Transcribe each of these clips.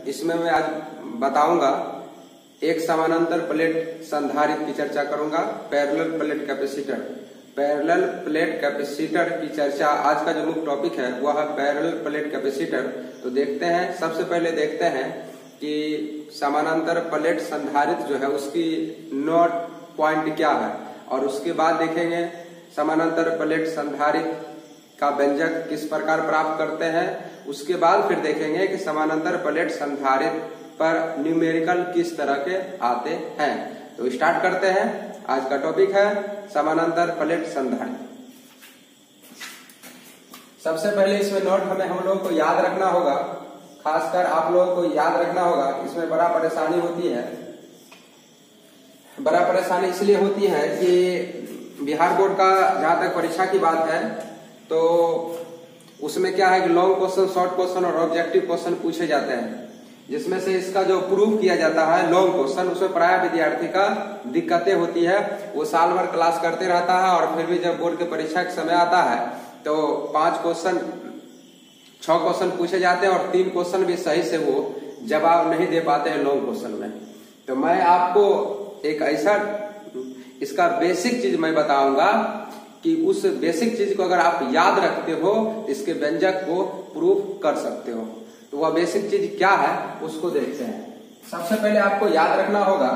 इसमें मैं आज बताऊंगा एक समानांतर प्लेट संधारित्र की चर्चा करूंगा। Parallel plate capacitor, parallel plate capacitor की चर्चा आज का जो मुख्य टॉपिक है वह है पैरेलल प्लेट कैपेसिटर। तो देखते हैं, सबसे पहले देखते हैं कि समानांतर प्लेट संधारित्र जो है उसकी नोट पॉइंट क्या है, और उसके बाद देखेंगे समानांतर प्लेट संधारित्र का व्यंजक किस प्रकार प्राप्त करते हैं। उसके बाद फिर देखेंगे कि समानांतर प्लेट संधारित्र पर न्यूमेरिकल किस तरह के आते हैं। तो स्टार्ट करते हैं। आज का टॉपिक है समानांतर प्लेट संधारित्र। सबसे पहले इसमें नोट हम लोगों को याद रखना होगा, खासकर आप लोगों को याद रखना होगा। इसमें बड़ा परेशानी होती है, बड़ा परेशानी इसलिए होती है कि बिहार बोर्ड का जहां तक परीक्षा की बात है तो उसमें क्या है कि लॉन्ग क्वेश्चन, शॉर्ट क्वेश्चन और ऑब्जेक्टिव क्वेश्चन पूछे जाते हैं, जिसमें से इसका जो प्रूफ किया जाता है लॉन्ग क्वेश्चन, उसमें प्राय विद्यार्थी का दिक्कतें होती है। वो साल भर क्लास करते रहता है और फिर भी जब बोर्ड के परीक्षा के समय आता है तो 5 क्वेश्चन 6 क्वेश्चन पूछे जाते हैं और 3 क्वेश्चन भी सही से वो जवाब नहीं दे पाते हैं लॉन्ग क्वेश्चन में। तो मैं आपको एक ऐसा इसका बेसिक चीज मैं बताऊंगा कि उस बेसिक चीज को अगर आप याद रखते हो इसके व्यंजक को प्रूफ कर सकते हो। तो वह बेसिक चीज क्या है उसको देखते हैं। सबसे पहले आपको याद रखना होगा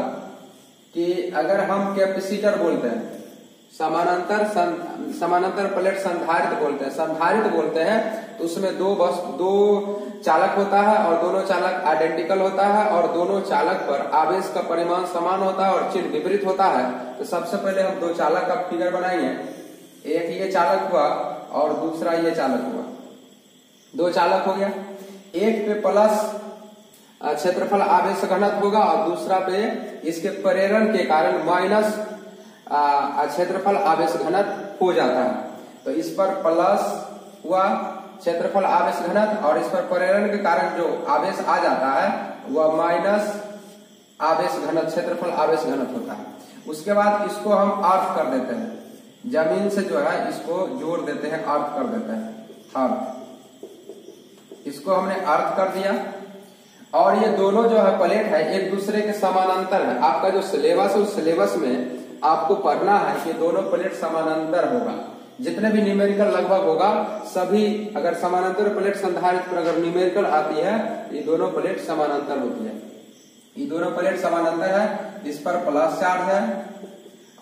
कि अगर हम कैपेसिटर बोलते हैं, समानांतर प्लेट संधारित्र बोलते हैं तो उसमें दो चालक होता है और दोनों चालक आइडेंटिकल होता है और दोनों चालक पर आवेश का परिमाण समान होता है और चिन्ह विपरीत होता है। तो सबसे पहले हम 2 चालक का फिगर बनाएंगे। एक ये चालक हुआ और दूसरा ये चालक हुआ। 2 चालक हो गया। एक पे प्लस क्षेत्रफल आवेश घनत्व होगा और दूसरा पे इसके प्रेरण के कारण माइनस क्षेत्रफल आवेश घनत्व हो जाता है। तो इस पर प्लस हुआ क्षेत्रफल आवेश घनत्व और इस पर प्रेरण के कारण जो आवेश आ जाता है वह माइनस आवेश घनत्व, क्षेत्रफल आवेश घनत्व होता है। उसके बाद इसको हम अर्थ कर देते हैं, जमीन से जो है इसको जोड़ देते हैं, अर्थ कर देते हैं। अर्थ, इसको हमने अर्थ कर दिया और ये दोनों जो है प्लेट है एक दूसरे के समानांतर है। आपका जो सिलेबस है उस सिलेबस में आपको पढ़ना है कि दोनों प्लेट समानांतर होगा। जितने भी न्यूमेरिकल लगभग होगा सभी, अगर समानांतर प्लेट संधारित्र पर अगर न्यूमेरिकल आती है ये दोनों प्लेट समानांतर होती है। ये दोनों प्लेट समानांतर है, इस पर प्लस चार्ज है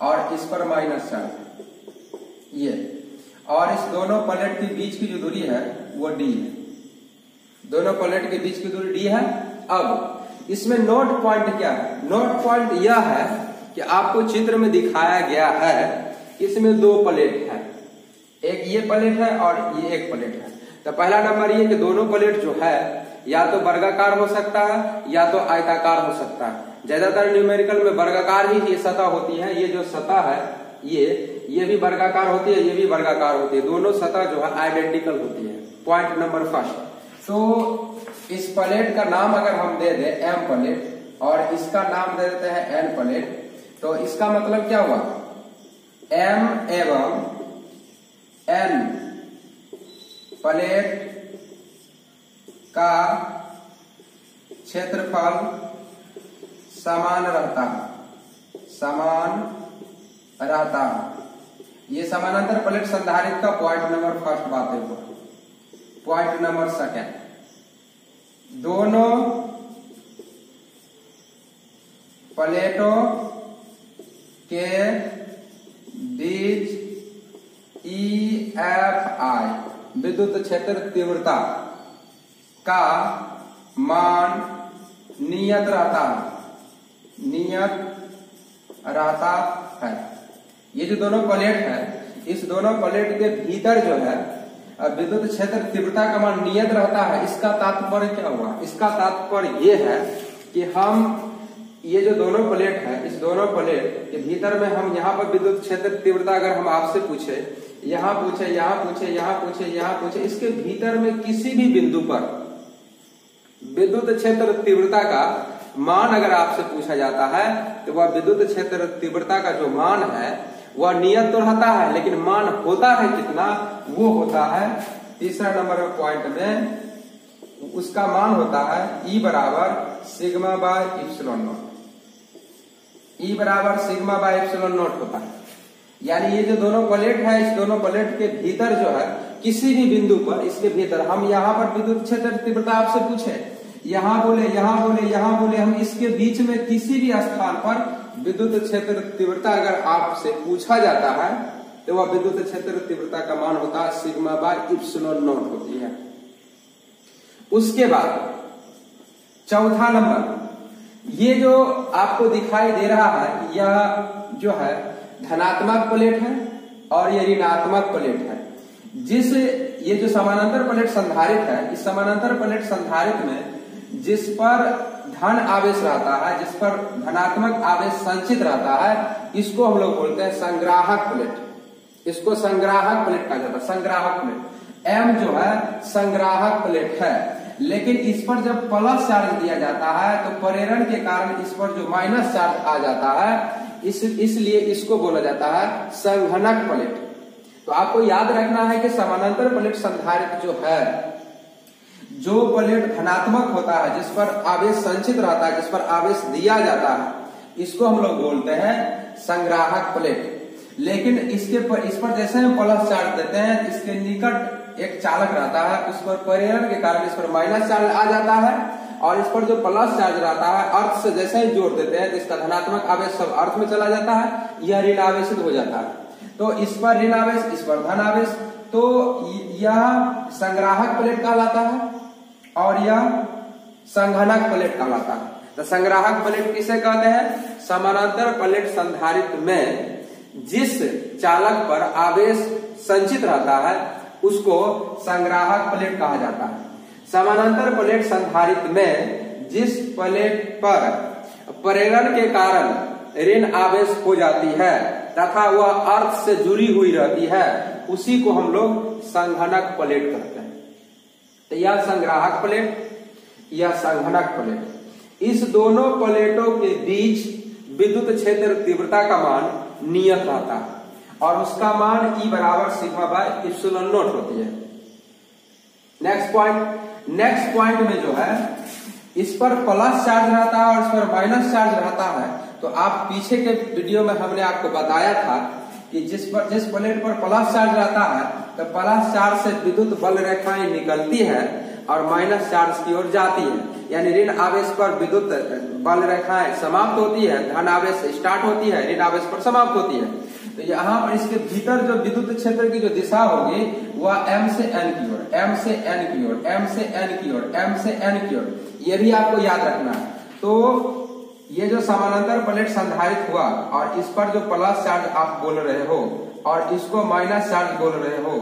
और इस पर माइनस चार्ज है ये, और इस दोनों प्लेट के बीच की जो दूरी है वो डी है। दोनों प्लेट के बीच की दूरी डी है। अब इसमें नोट पॉइंट क्या है? नोट पॉइंट यह है कि आपको चित्र में दिखाया गया है, इसमें 2 प्लेट है, एक ये प्लेट है और ये एक प्लेट है। तो पहला नंबर ये कि दोनों प्लेट जो है या तो वर्गाकार हो सकता है या तो आयताकार हो सकता है। ज्यादातर न्यूमेरिकल में वर्गाकार ही ये सतह होती है। ये जो सतह है ये भी वर्गाकार होती है, ये भी वर्गाकार होती है। दोनों सतह जो है आइडेंटिकल होती है। Point number first. तो इस प्लेट का नाम अगर हम दे दें एम प्लेट और इसका नाम दे देते हैं एन प्लेट, तो इसका मतलब क्या हुआ? एम एवं एन प्लेट का क्षेत्रफल समान रहता है, ये समानांतर प्लेट संधारित्र का पॉइंट नंबर फर्स्ट बात है। पॉइंट नंबर सेकंड, दोनों प्लेटों के बीच EFI विद्युत क्षेत्र तीव्रता का मान नियत रहता है। ये जो दोनों प्लेट है इस दोनों प्लेट के भीतर जो है विद्युत क्षेत्र तीव्रता का मान नियत रहता है। इसका तात्पर्य क्या हुआ? इसका तात्पर्य ये है कि हम ये जो दोनों प्लेट है इस दोनों प्लेट के भीतर में हम यहाँ पर विद्युत क्षेत्र तीव्रता अगर हम आपसे पूछे, यहाँ पूछे, इसके भीतर में किसी भी बिंदु पर विद्युत क्षेत्र तीव्रता का मान अगर आपसे पूछा जाता है तो वह विद्युत क्षेत्र तीव्रता का जो मान है वह नियत तो रहता है, लेकिन मान होता है कितना? वो होता है तीसरा नंबर पॉइंट में उसका मान होता है E बराबर sigma bye epsilon not. E बराबर सिग्मा बाय इप्सिलॉन नॉट होता है। यानी ये जो दोनों प्लेट है, इस दोनों प्लेट के भीतर जो है किसी भी बिंदु पर, इसके भीतर हम यहाँ पर विद्युत क्षेत्र तीव्रता आपसे पूछे, यहाँ बोले, यहाँ बोले, यहाँ बोले, हम इसके बीच में किसी भी स्थान पर विद्युत क्षेत्र तीव्रता अगर आपसे पूछा जाता है तो वह विद्युत क्षेत्र तीव्रता का मान होता है सिग्मा बाय इप्सिलॉन नॉट होती है। उसके बाद चौथा नंबर, ये जो आपको दिखाई दे रहा है यह जो है धनात्मक प्लेट है और ये ऋणात्मक प्लेट है। जिस ये जो समानांतर प्लेट संधारित है, इस समानांतर प्लेट संधारित में जिस पर धन आवेश रहता है, जिस पर धनात्मक आवेश संचित रहता है, इसको हम लोग बोलते हैं संग्राहक प्लेट। इसको संग्राहक प्लेट कहा जाता है, संग्राहक प्लेट। एम जो है संग्राहक प्लेट है, लेकिन इस पर जब प्लस चार्ज दिया जाता है तो प्रेरण के कारण इस पर जो माइनस चार्ज आ जाता है, इसलिए इसको बोला जाता है संघनक प्लेट। तो आपको याद रखना है कि समानांतर प्लेट संधारित जो है, जो प्लेट धनात्मक होता है, जिस पर आवेश संचित रहता है, जिस पर आवेश दिया जाता है, इसको हम लोग बोलते हैं संग्राहक प्लेट। लेकिन इस पर जैसे हम प्लस चार्ज देते हैं, इसके निकट एक चालक रहता है, उस पर प्रेरण के कारण इस पर माइनस चार्ज आ जाता है, और इस पर जो प्लस चार्ज रहता है अर्थ से जैसे ही जोड़ देते हैं तो इसका धनात्मक आवेश सब अर्थ में चला जाता है, यह ऋण आवेशित हो जाता है। तो इस पर ऋण आवेश, इस पर धन आवेश, तो यह संग्राहक प्लेट कहलाता है और यह संघनक प्लेट कहलाता है। तो संग्राहक प्लेट किसे कहते हैं? समानांतर प्लेट संधारित में जिस चालक पर आवेश संचित रहता है उसको संग्राहक प्लेट कहा जाता है। समानांतर प्लेट संधारित में जिस प्लेट पर प्रेरण के कारण ऋण आवेश हो जाती है तथा वह अर्थ से जुड़ी हुई रहती है, उसी को हम लोग संघनक प्लेट कहते हैं। तो यह संग्राहक प्लेट, यह संघनक प्लेट, इस दोनों प्लेटों के बीच विद्युत क्षेत्र तीव्रता का मान नियत रहता है और उसका मान E बराबर सिग्मा बाय इप्सिलॉन नॉट होती है। नेक्स्ट पॉइंट में जो है इस पर प्लस चार्ज रहता है और इस पर माइनस चार्ज रहता है। तो आप पीछे के वीडियो में हमने आपको बताया था कि जिस प्लेट पर प्लस चार्ज रहता है तो प्लस चार्ज से विद्युत बल रेखाएं निकलती है और माइनस चार्ज की ओर जाती है, यानी ऋण आवेश पर विद्युत बल रेखाएं समाप्त होती है, धन आवेश स्टार्ट होती है, ऋण आवेश पर समाप्त होती है। तो यहाँ पर इसके भीतर जो विद्युत क्षेत्र की जो दिशा होगी वह M से N की ओर, M से N की ओर, M से N की ओर, M से N की ओर, ये भी आपको याद रखना है। तो ये जो समानांतर प्लेट संधारित हुआ और इस पर जो प्लस चार्ज आप बोल रहे हो और इसको माइनस चार्ज बोल रहे हो,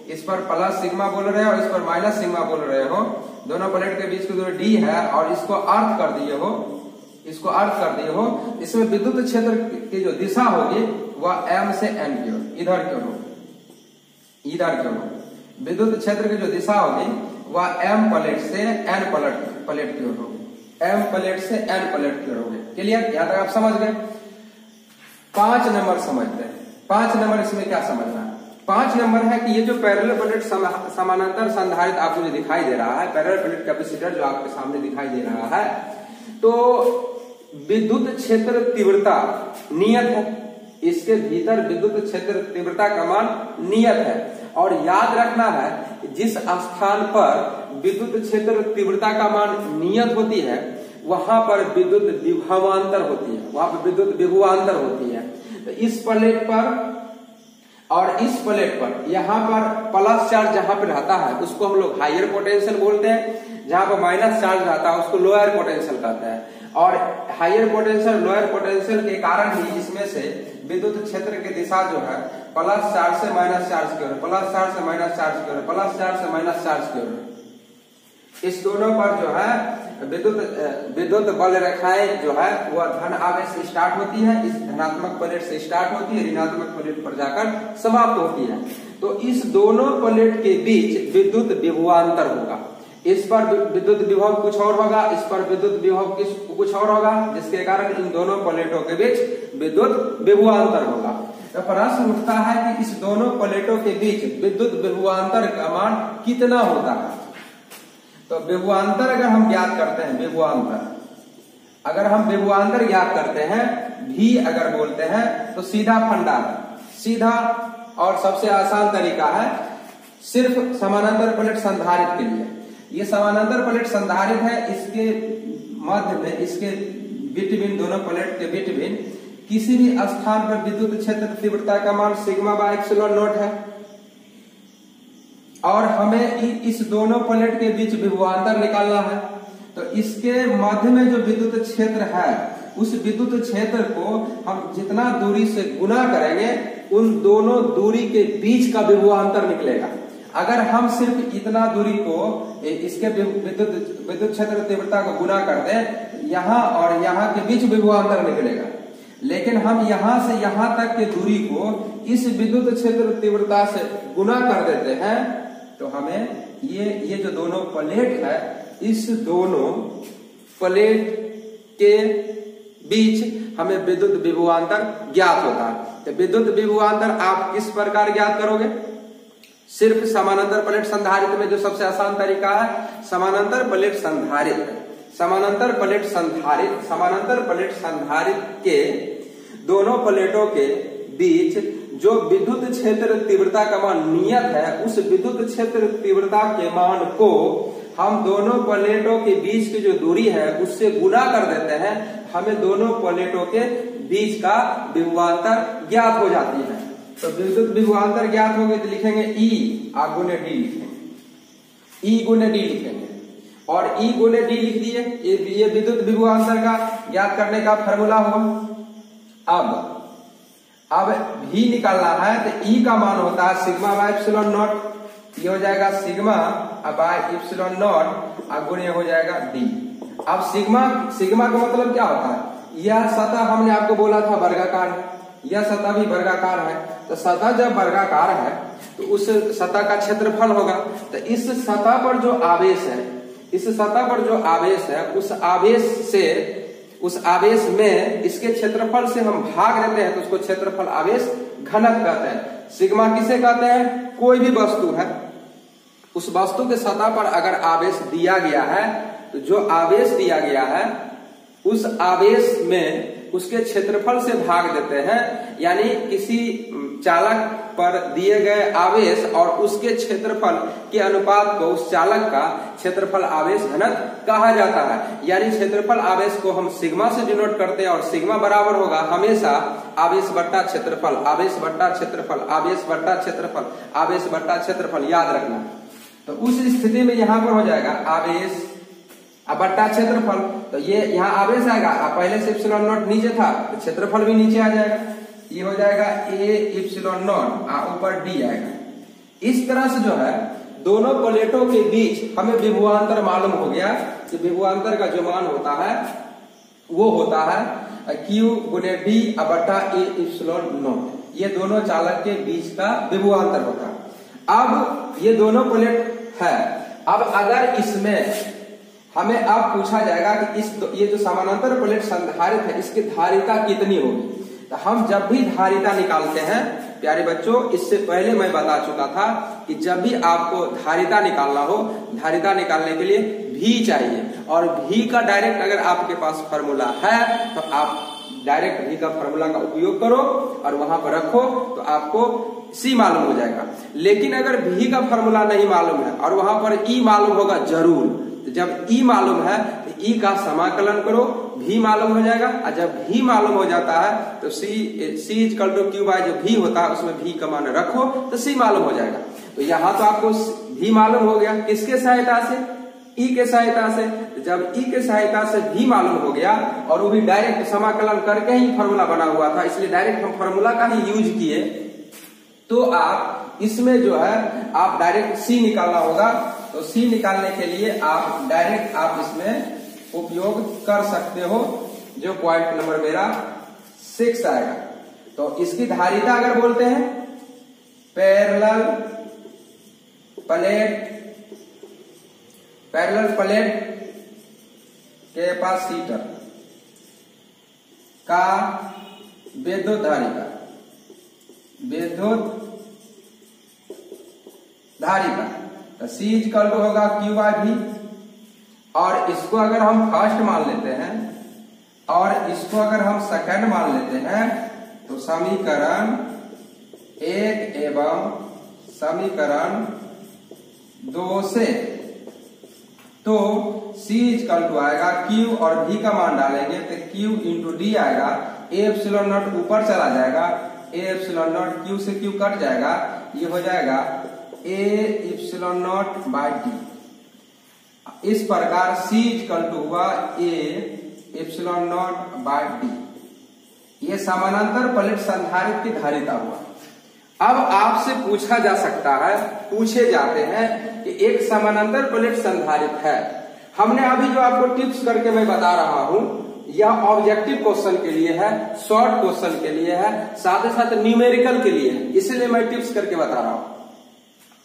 इस पर प्लस सिग्मा बोल रहे हो, इस पर माइनस सिग्मा बोल रहे हो, दोनों प्लेट के बीच की जो D है और इसको अर्थ कर दिए हो, इसको अर्थ कर दिए हो, इसमें विद्युत क्षेत्र की जो दिशा होगी वह M से N की ओर, इधर की ओर होगी, इधर की ओर। विद्युत क्षेत्र की जो दिशा होगी वह M प्लेट से N प्लेट की ओर होगी, M प्लेट से N प्लेट की ओर होगी। क्लियर? यहाँ तक आप समझ गए। 5 नंबर समझते हैं। 5 नंबर इसमें क्या समझना है? 5 नंबर है कि ये जो पैरेलल प्लेट समानांतर संधारित आपको जो दिखाई दे रहा है, पैरेलल प्लेट कैपेसिटर जो आपके सामने दिखाई दे रहा है, तो विद्युत क्षेत्र तीव्रता नियत है, इसके भीतर विद्युत क्षेत्र तीव्रता का मान नियत है। और याद रखना है जिस स्थान पर विद्युत क्षेत्र तीव्रता का मान नियत होती है वहां पर विद्युत विभवांतर होती है, वहां पर विद्युत विभवांतर होती है। तो इस प्लेट पर और इस प्लेट पर यहाँ पर प्लस चार्ज जहां पर रहता है उसको हम लोग हायर पोटेंशियल बोलते हैं, जहां पर माइनस चार्ज रहता है उसको लोअर पोटेंशियल कहते हैं। और हायर पोटेंशियल लोअर पोटेंशियल के कारण ही इसमें से विद्युत क्षेत्र की दिशा जो है प्लस चार्ज से माइनस चार्ज की ओर, प्लस चार्ज से माइनस चार्ज की ओर, प्लस चार्ज से माइनस चार्ज की ओर, इस दोनों पर जो है विद्युत बल रेखाएं जो है वह धन आवेश से स्टार्ट होती है, इस धनात्मक प्लेट से स्टार्ट होती है, ऋणात्मक प्लेट पर जाकर समाप्त होती है। तो इस दोनों प्लेट के बीच विद्युत विभवांतर होगा। इस पर विद्युत विभव कुछ और होगा, इस पर विद्युत विभव कुछ और होगा, जिसके कारण इन दोनों प्लेटों के बीच विद्युत विभवांतर होगा। तो प्रश्न उठता है कि इस दोनों प्लेटों के बीच विद्युत विभवांतर का मान कितना होता है? तो विभवांतर अगर हम ज्ञात करते हैं, विभवांतर अगर हम विभवांतर ज्ञात करते हैं, भी अगर बोलते हैं तो सीधा फंडा है, सीधा और सबसे आसान तरीका है सिर्फ समानांतर प्लेट संधारित्र के लिए। ये समानांतर प्लेट संधारित्र है, इसके मध्य में, इसके बिटवीन, दोनों प्लेट के बिटवीन किसी भी स्थान पर विद्युत क्षेत्र तीव्रता का मान सिग्मा बाय एप्सिलॉन नॉट है और हमें इस दोनों प्लेट के बीच विभवांतर निकालना है। तो इसके मध्य में जो विद्युत क्षेत्र है, उस विद्युत क्षेत्र को हम जितना दूरी से गुना करेंगे उन दोनों दूरी के बीच का विभवांतर निकलेगा। अगर हम सिर्फ इतना दूरी को इसके विद्युत क्षेत्र तीव्रता को गुना कर दें, यहाँ और यहाँ के बीच विभवांतर निकलेगा। लेकिन हम यहाँ से यहाँ तक के दूरी को इस विद्युत क्षेत्र तीव्रता से गुना कर देते हैं, तो हमें ये जो दोनों प्लेट है, इस दोनों प्लेट के बीच हमें विद्युत विभवांतर ज्ञात होता है। तो विद्युत विभवांतर आप किस प्रकार ज्ञात करोगे? सिर्फ समानांतर प्लेट संधारित्र में जो सबसे आसान तरीका है, समानांतर प्लेट संधारित्र, समानांतर प्लेट संधारित्र, समानांतर प्लेट संधारित्र के दोनों प्लेटों के बीच जो विद्युत क्षेत्र तीव्रता का मान नियत है, उस विद्युत क्षेत्र तीव्रता के मान को हम दोनों प्लेटों के बीच की जो दूरी है उससे गुना कर देते हैं, हमें दोनों प्लेटों के बीच का विभवांतर ज्ञात हो जाती है। तो विद्युत विभवांतर ज्ञात होंगे तो लिखेंगे ई गुने डी, लिखेंगे ई गुने डी लिखेंगे और ई गुने डी लिख दिए। ये विद्युत विभवांतर का ज्ञात करने का फॉर्मूला होगा। अब भी निकालना है तो ई का मान होता है सिग्मा बाय एप्सिलॉन नॉट। ये हो जाएगा सिग्मा बाय एप्सिलॉन नॉट गुणे हो जाएगा डी। अब सिग्मा का मतलब क्या होता है? यह सतह हमने आपको बोला था वर्गाकार है, यह सतह भी वर्गाकार है। तो सतह जब वर्गाकार है तो उस सतह का क्षेत्रफल होगा। तो इस सतह पर जो आवेश है, इस सतह पर जो आवेश है, उस आवेश में इसके क्षेत्रफल से हम भाग देते हैं तो उसको क्षेत्रफल आवेश घनत्व कहते हैं। सिग्मा किसे कहते हैं? कोई भी वस्तु है, उस वस्तु के सतह पर अगर आवेश दिया गया है तो जो आवेश दिया गया है उस आवेश में उसके क्षेत्रफल से भाग देते हैं। यानी किसी चालक पर दिए गए आवेश और उसके क्षेत्रफल के अनुपात को उस चालक का क्षेत्रफल आवेश घनत्व कहा जाता है। यानी क्षेत्रफल आवेश को हम सिग्मा से डिनोट करते हैं और सिग्मा बराबर होगा हमेशा आवेश बट्टा क्षेत्रफल, आवेश बट्टा क्षेत्रफल, आवेश बट्टा क्षेत्रफल, आवेश बट्टा क्षेत्रफल, याद रखना। तो उस स्थिति में यहाँ पर हो जाएगा आवेश बट्टा क्षेत्रफल। तो ये यहाँ आवेश आएगा, पहले से एप्सिलॉन नॉट नीचे था तो क्षेत्रफल भी नीचे आ जाएगा। ये हो जाएगा ए एप्सिलॉन नॉट, ऊपर डी आएगा। इस तरह से जो है दोनों प्लेटों के बीच हमें विभवांतर मालूम हो गया कि विभवांतर का जो मान होता है वो होता है क्यू गुने डी बट्टा ए एप्सिलॉन नॉट। ये दोनों चालक के बीच का विभवांतर होता है। अब ये दोनों प्लेट है। अब अगर इसमें हमें अब पूछा जाएगा कि ये जो समानांतर प्लेट संधारित्र है इसकी धारिता कितनी होगी, तो हम जब भी धारिता निकालते हैं प्यारे बच्चों, इससे पहले मैं बता चुका था कि जब भी आपको धारिता निकालना हो, धारिता निकालने के लिए भी चाहिए और भी का डायरेक्ट अगर आपके पास फॉर्मूला है तो आप डायरेक्ट भी का फॉर्मूला का उपयोग करो और वहां पर रखो तो आपको सी मालूम हो जाएगा। लेकिन अगर भी का फॉर्मूला नहीं मालूम है और वहां पर ई मालूम होगा जरूर, तो जब ई मालूम है तो ई का समाकलन करो, भी मालूम हो जाएगा। और जब भी मालूम हो जाता है तो सी इक्वल टू क्यू बाय जो भी होता है उसमें भी का मान रखो तो सी मालूम हो जाएगा। तो यहाँ तो आपको भी मालूम हो गया, किसके सहायता से? ई के सहायता से। जब ई के सहायता से भी मालूम हो गया और वो भी डायरेक्ट समाकलन करके ही फॉर्मूला बना हुआ था, इसलिए डायरेक्ट हम फॉर्मूला का ही यूज किए, तो आप इसमें जो है आप डायरेक्ट सी निकालना होगा। तो सी निकालने के लिए आप डायरेक्ट आप इसमें उपयोग कर सकते हो, जो पॉइंट नंबर मेरा 6 आएगा। तो इसकी धारिता अगर बोलते हैं पैरेलल प्लेट कैपेसिटर का विद्युत धारिता तो सी इक्वल टू होगा क्यू बाय भी और इसको अगर हम फर्स्ट मान लेते हैं और इसको अगर हम सेकंड मान लेते हैं तो समीकरण 1 एवं समीकरण 2 से तो C इक्वल टू आएगा Q और V का मान डालेंगे तो Q इंटू डी आएगा। A एप्सिलॉन नॉट ऊपर चला जाएगा, A एप्सिलॉन नॉट Q से Q कट जाएगा, ये हो जाएगा A epsilon naught by D. इस प्रकार C इक्वल टू हुआ A epsilon naught by D. ये समानांतर प्लेट संधारित्र की धारिता हुआ। अब आपसे पूछा जा सकता है, पूछे जाते हैं कि एक समानांतर प्लेट संधारित्र है। हमने अभी जो आपको टिप्स करके मैं बता रहा हूं यह ऑब्जेक्टिव क्वेश्चन के लिए है, शॉर्ट क्वेश्चन के लिए है, साथ ही साथ न्यूमेरिकल के लिए है, इसलिए मैं टिप्स करके बता रहा हूं।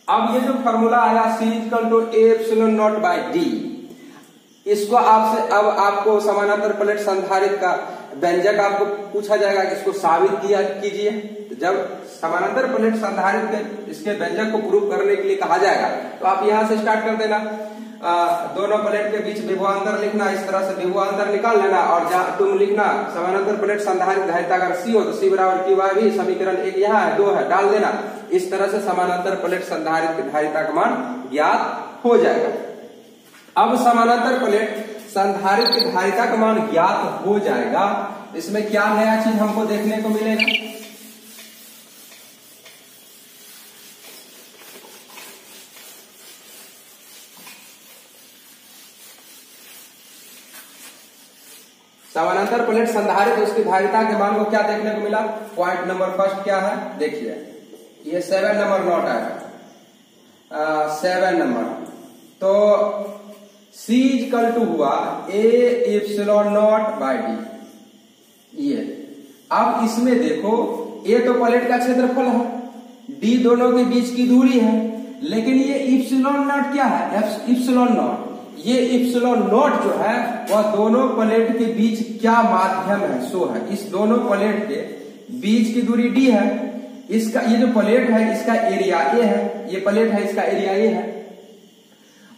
अब ये जो फॉर्मूला आया C equal to A epsilon naught by D, इसको आपसे अब आपको समानांतर प्लेट संधारित्र का व्यंजक आपको पूछा जाएगा कि इसको साबित किया कीजिए। तो जब समानांतर प्लेट संधारित्र के इसके व्यंजक को प्रूव करने के लिए कहा जाएगा तो आप यहां से स्टार्ट कर देना। दोनों प्लेट के बीच विभवांतर लिखना, इस तरह से विभवांतर निकाल लेना और जहां तुम लिखना समानांतर प्लेट संधारित्र धारिता अगर C हो तो C बराबर Q बाई V, समीकरण 1 यहाँ है, 2 है, डाल देना। इस तरह से समानांतर प्लेट संधारित्र की धारिता का मान ज्ञात हो जाएगा। अब समानांतर प्लेट संधारित्र की धारिता का मान ज्ञात हो जाएगा, इसमें क्या नया चीज हमको देखने को मिलेगा? समानांतर प्लेट संधारित्र उसकी धारिता के मान को क्या देखने को मिला? पॉइंट नंबर फर्स्ट क्या है देखिए, ये 7 नंबर नोट आएगा, 7 नंबर। तो C इक्वल टू हुआ A epsilon naught by D. ये अब इसमें देखो A तो प्लेट का क्षेत्रफल है, D दोनों के बीच की दूरी है, लेकिन ये इप्सिलॉन नॉट क्या है? Epsilon not. ये इप्सिलॉन नॉट जो है वह दोनों प्लेट के बीच क्या माध्यम है? सो है। इस दोनों प्लेट के बीच की दूरी D है। इसका ये जो प्लेट है इसका एरिया A है, ये प्लेट है इसका एरिया A है,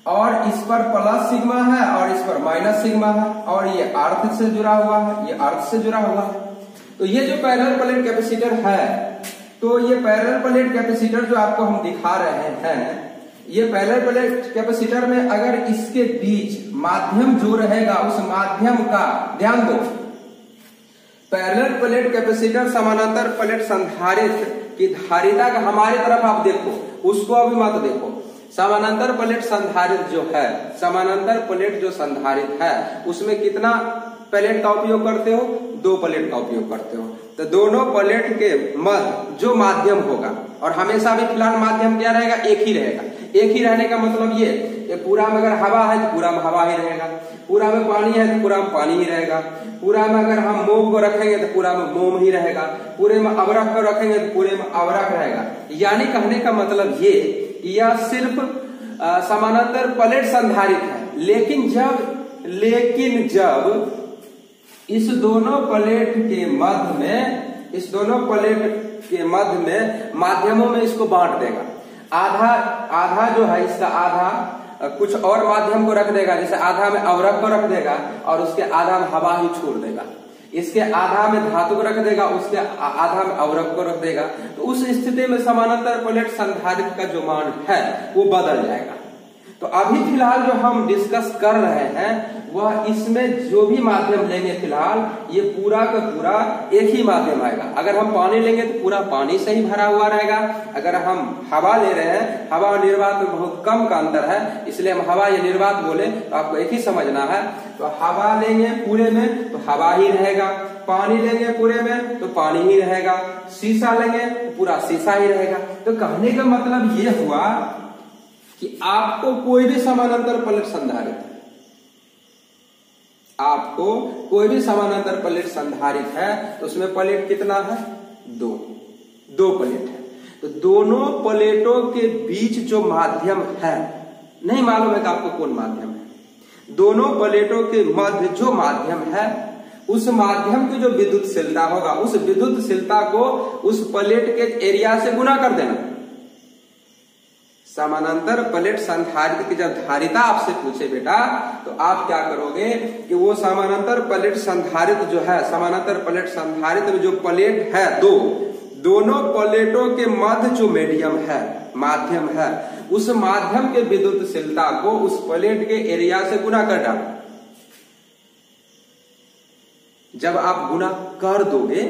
और इस पर प्लस सिग्मा है और इस पर माइनस सिग्मा है, और ये अर्थ से जुड़ा हुआ है, ये अर्थ से जुड़ा हुआ है। तो ये जो पैरेलल प्लेट कैपेसिटर है, तो ये पैरेलल प्लेट कैपेसिटर जो आपको हम दिखा रहे हैं, ये पैरेलल प्लेट कैपेसिटर में अगर इसके बीच माध्यम जो रहेगा उस माध्यम का ध्यान दो। पैरेलल प्लेट कैपेसिटर समानांतर प्लेट संधारित्र की धारिता का हमारी तरफ आप देखो, उसको अभी मत देखो। समानांतर प्लेट संधारित्र जो है, समानांतर प्लेट जो संधारित्र है उसमें कितना प्लेट का उपयोग करते हो? 2 प्लेट का उपयोग करते हो। तो दोनों प्लेट के मध्य जो माध्यम होगा, और हमेशा भी फिलहाल माध्यम क्या रहेगा? एक ही रहेगा। एक ही रहने का मतलब ये पूरा में अगर हवा है तो पूरा में हवा ही रहेगा, पूरा में पानी है तो पूरा में पानी ही रहेगा, पूरा में अगर हम मोम को रखेंगे तो पूरा में मोम ही रहेगा, पूरे में अवरक को रखेंगे तो पूरे में अवरक रहेगा। यानी कहने का मतलब ये यह सिर्फ समानांतर प्लेट संधारित्र है। लेकिन जब इस दोनों प्लेट के मध्य में माध्यमों में इसको बांट देगा, आधा जो है इसका आधा कुछ और माध्यम को रख देगा, जैसे आधा में अवरक को रख देगा और उसके आधा में हवा ही छोड़ देगा, इसके आधा में धातु को रख देगा, उसके आधा में अवरक को रख देगा। तो उस स्थिति में समानांतर प्लेट संधारित्र का जो मान है वो बदल जाएगा। तो अभी फिलहाल जो हम डिस्कस कर रहे हैं वह इसमें जो भी माध्यम लेंगे फिलहाल ये पूरा का पूरा एक ही माध्यम आएगा। अगर हम पानी लेंगे तो पूरा पानी से ही भरा हुआ रहेगा। अगर हम हवा ले रहे हैं, हवा और निर्वात में बहुत कम का अंतर है, इसलिए हम हवा या निर्वात बोले तो आपको एक ही समझना है। तो हवा लेंगे पूरे में तो हवा ही रहेगा, पानी लेंगे पूरे में तो पानी ही रहेगा, शीशा लेंगे तो पूरा शीशा ही रहेगा। तो कहने का मतलब ये हुआ कि आपको कोई भी समानांतर प्लेट संधारित्र, आपको कोई भी समानांतर प्लेट संधारित है तो उसमें प्लेट कितना है? 2 प्लेट है। तो दोनों प्लेटों के बीच जो माध्यम है, नहीं मालूम है कि आपको कौन माध्यम है, दोनों प्लेटों के मध्य जो माध्यम है उस माध्यम की जो विद्युतशीलता होगा उस विद्युतशीलता को उस प्लेट के एरिया से गुना कर देना। समानांतर प्लेट संधारित्र की जब धारिता आपसे पूछे बेटा, तो आप क्या करोगे कि वो समानांतर प्लेट संधारित्र जो है, समानांतर प्लेट संधारित्र में जो प्लेट है दोनों प्लेटों के मध्य जो मीडियम है, माध्यम है, उस माध्यम के विद्युतशीलता को उस प्लेट के एरिया से गुना कर डालो। जब आप गुना कर दोगे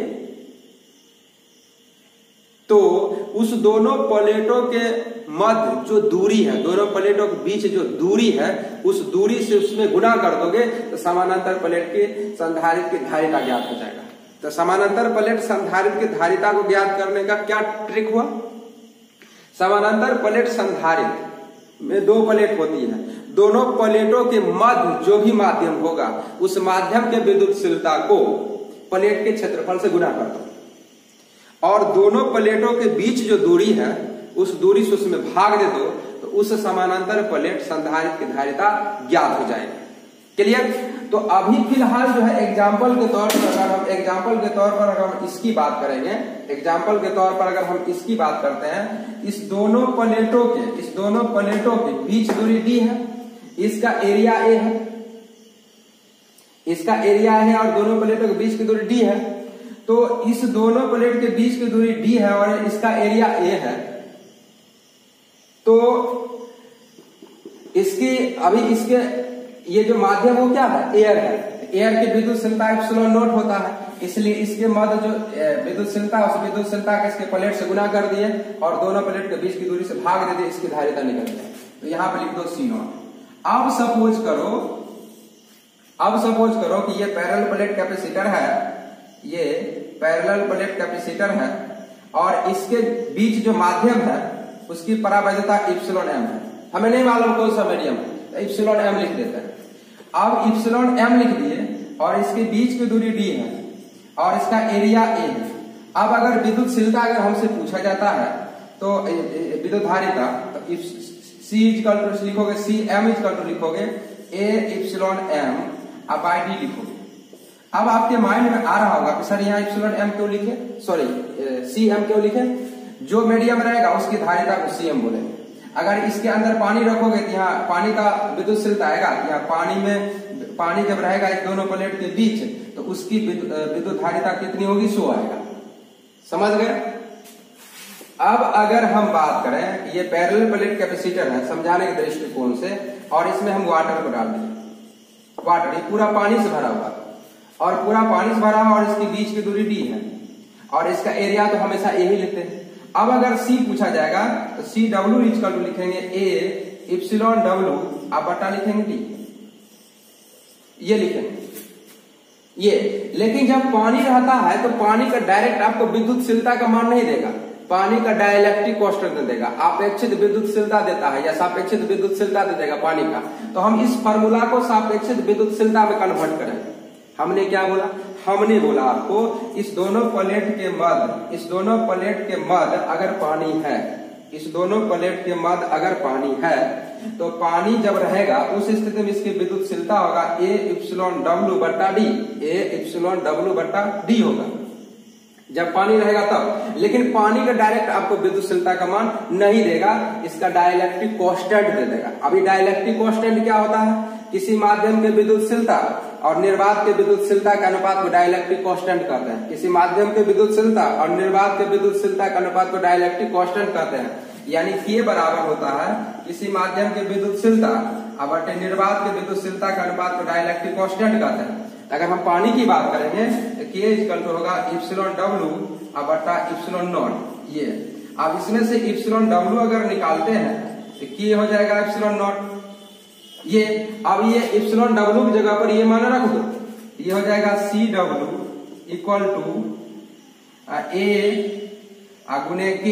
तो उस दोनों प्लेटों के मध्य जो दूरी है, दोनों प्लेटों के बीच जो दूरी है, उस दूरी से उसमें गुना कर दोगे तो समानांतर प्लेट के संधारित्र की धारिता ज्ञात हो जाएगा। तो समानांतर प्लेट संधारित्र की धारिता को ज्ञात करने का क्या ट्रिक हुआ? समानांतर प्लेट संधारित्र में दो प्लेट होती है, दोनों प्लेटों के मध्य जो भी माध्यम होगा उस माध्यम के विद्युतशीलता को प्लेट के क्षेत्रफल से गुना कर दो और दोनों प्लेटों के बीच जो दूरी है उस दूरी से उसमें भाग दे दो, तो उस समानांतर प्लेट संधारित्र की धारिता ज्ञात हो जाएगी। क्लियर? तो अभी फिलहाल जो है एग्जाम्पल के तौर पर अगर हम इसकी बात करेंगे, एग्जाम्पल के तौर पर अगर हम इसकी बात करते हैं, इस दोनों प्लेटों के बीच दूरी d है, इसका एरिया a है, इसका एरिया है और दोनों प्लेटों के बीच की दूरी d है। तो इस दोनों प्लेट के बीच की दूरी d है और इसका एरिया a है, तो इसके ये जो माध्यम वो क्या है? एयर है। एयर की विद्युतशीलता एप्सिलॉन नॉट होता है, इसलिए इसके मध्य जो विद्युतशीलता, उस विद्युतशीलता के इसके प्लेट से गुना कर दिए और दोनों प्लेट के बीच की दूरी से भाग दे दिए, इसकी धारिता निकल जाए। तो यहां पर लिख दो C नॉट। अब सपोज करो कि ये पैरेलल प्लेट कैपेसिटर है, ये पैरेलल प्लेट कैपेसिटर है और इसके बीच जो माध्यम है उसकी परावैद्यता एप्सिलॉन m है। हमें नहीं मालूम कौन सा मीडियम है, तो एप्सिलॉन m लिख देते हैं। अब एप्सिलॉन m लिख दिए और इसके बीच की दूरी d है और इसका एरिया a है। अब अगर विद्युतशीलता अगर हमसे पूछा जाता है तो विद्युत धारिता, तो C इक्वल टू लिखोगे, Cm इक्वल टू लिखोगे a एप्सिलॉन m अब बाय d लिखोगे। अब आपके माइंड में आ रहा होगा कि सर यहाँ एप्सिलॉन m क्यों लिखे, सॉरी Cm क्यों लिखे? जो मीडियम रहेगा उसकी धारिता को Cm बोलेंगे। अगर इसके अंदर पानी रखोगे तो यहाँ पानी का विद्युतशीलता आएगा, यहाँ पानी जब रहेगा इस दोनों प्लेट के बीच तो उसकी विद्युत धारिता कितनी होगी? 100 आएगा। समझ गए? अब अगर हम बात करें कि ये पैरेलल प्लेट कैपेसिटर है समझाने के दृष्टिकोण से, और इसमें हम वाटर को डाल दें, वाटर ये पूरा पानी से भरा हुआ और पूरा पानी से भरा हुआ और इसके बीच की दूरी d है और इसका एरिया तो हमेशा a ही लेते हैं। अब अगर C पूछा जाएगा तो CW इक्वल टू लिखेंगे a एप्सिलॉन W आप बटा लिखेंगे d, ये लिखेंगे ये। लेकिन जब पानी रहता है तो पानी का डायरेक्ट आपको विद्युतशीलता का मान नहीं देगा, पानी का डाइलेक्ट्रिक कांस्टेंट देगा, अपेक्षित विद्युतशीलता देता है या सापेक्षित विद्युतशीलता दे देगा पानी का। तो हम इस फार्मूला को सापेक्षित विद्युतशीलता में कन्वर्ट करेंगे। हमने क्या बोला? हमने बोला आपको इस दोनों प्लेट के मध्य अगर पानी है, इस दोनों प्लेट के मध्य अगर पानी है तो पानी जब रहेगा उस स्थिति में इसकी विद्युतशीलता होगा a एप्सिलॉन W बटा d, a एप्सिलॉन W बटा d होगा जब पानी रहेगा तब। लेकिन पानी का डायरेक्ट आपको विद्युतशीलता का मान नहीं देगा, इसका डाइलेक्ट्रिक कांस्टेंट दे देगा। अभी डाइलेक्ट्रिक कांस्टेंट क्या होता है? किसी माध्यम के विद्युतशीलता और निर्वात के विद्युतशीलता के अनुपात को डाइलेक्ट्रिक कांस्टेंट कहते हैं। किसी माध्यम के विद्युतशीलता और निर्वात के विद्युतशीलता के अनुपात को डाइलेक्ट्रिक कांस्टेंट कहते हैं। यानी K बराबर होता है किसी माध्यम के विद्युतशीलता और निर्वात के विद्युतशीलता के अनुपात को डाइलेक्ट्रिक कांस्टेंट कहते हैं। अगर हम पानी की बात करेंगे तो K इक्वल टू होगा एप्सिलॉन W बटा एप्सिलॉन नॉट। ये अब इसमें से एप्सिलॉन W अगर निकालते हैं तो K हो जाएगा एप्सिलॉन नॉट। ये अब ये एप्सिलॉन W की जगह पर ये मान रख दो, ये हो जाएगा CW इक्वल टू a गुने K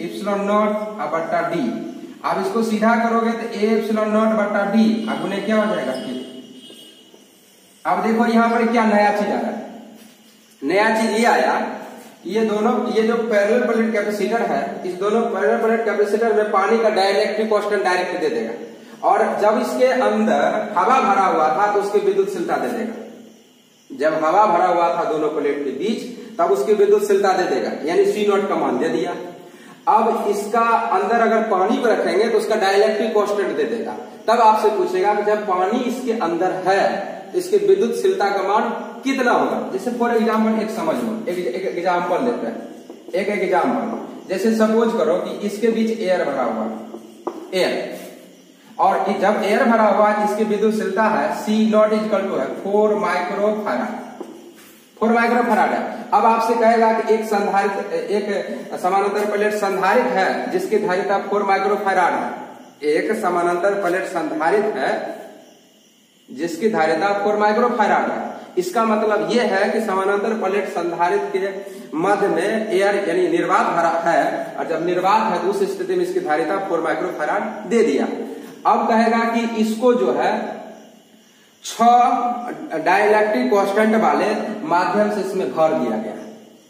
एप्सिलॉन नॉट बटा d। अब इसको सीधा करोगे तो a एप्सिलॉन नॉट बटा d गुने क्या हो जाएगा K। अब देखो यहाँ पर क्या नया चीज आ रहा है, नया चीज ये आया ये जो पैरेलल प्लेट कैपेसिटर है, इस दोनों पैरेलल प्लेट कैपेसिटर में पानी का डाइलेक्ट्रिक कांस्टेंट डायरेक्ट दे देगा और जब इसके अंदर हवा भरा हुआ था तो उसकी विद्युतशीलता दे देगा। जब हवा भरा हुआ था दोनों प्लेट के बीच तब उसकी विद्युतशीलता दे देगा, यानी C नॉट का मान दे दिया। अब इसका अंदर अगर पानी को रखेंगे तो उसका डाइलेक्ट्रिक कांस्टेंट दे देगा। तब आपसे पूछेगा कि जब पानी इसके अंदर है तो इसकी विद्युतशीलता का मान कितना होगा। जैसे फॉर एग्जाम्पल एक समझ लो, एक एग्जाम्पल लेते हैं, एक एग्जाम्पल। जैसे सपोज करो कि इसके बीच एयर भरा हुआ, एयर, और जब एयर भरा हुआ इसकी विद्युतशीलता है C0 = 4 माइक्रोफैराड, 4 माइक्रोफैराड है। अब आपसे कहेगा कि एक संधारित्र, एक समानांतर प्लेट संधारित्र है जिसकी धारिता 4 माइक्रोफैराड है, एक समानांतर प्लेट संधारित्र है जिसकी धारिता 4 माइक्रोफैराड है। इसका मतलब यह है कि समानांतर प्लेट संधारित्र के मध्य में एयर यानी निर्वात भरा है, और जब निर्वात है तो उस स्थिति में इसकी धारिता 4 माइक्रोफैराड दे दिया। अब कहेगा कि इसको जो है 6 डाइलेक्ट्रिक कांस्टेंट वाले माध्यम से इसमें भर दिया गया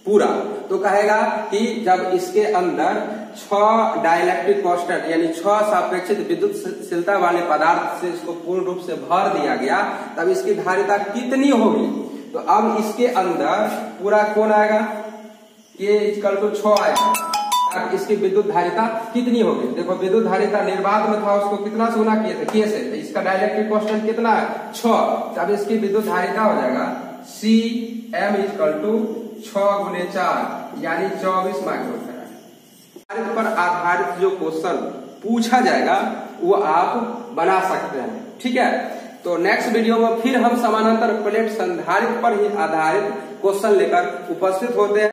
पूरा। तो कहेगा कि जब इसके अंदर 6 डाइलेक्ट्रिक कांस्टेंट यानी 6 सापेक्षिक विद्युतशीलता वाले पदार्थ से इसको पूर्ण रूप से भर दिया गया तब इसकी धारिता कितनी होगी। तो अब इसके अंदर पूरा कौन आएगा, K = 6 आएगा। अब इसकी विद्युत धारिता कितनी होगी। देखो विद्युत धारिता निर्वात में था उसको कितना से गुना किए थे, K से। इसका डाइलेक्ट्रिक कांस्टेंट कितना है 6। तब इसकी विद्युत धारिता हो जाएगा Cm = 6 × 4 यानी 24 माइक्रोफैराड। पर आधारित जो क्वेश्चन पूछा जाएगा वो आप बना सकते हैं, ठीक है। तो नेक्स्ट वीडियो में फिर हम समानांतर प्लेट संधारित्र पर ही आधारित क्वेश्चन लेकर उपस्थित होते हैं।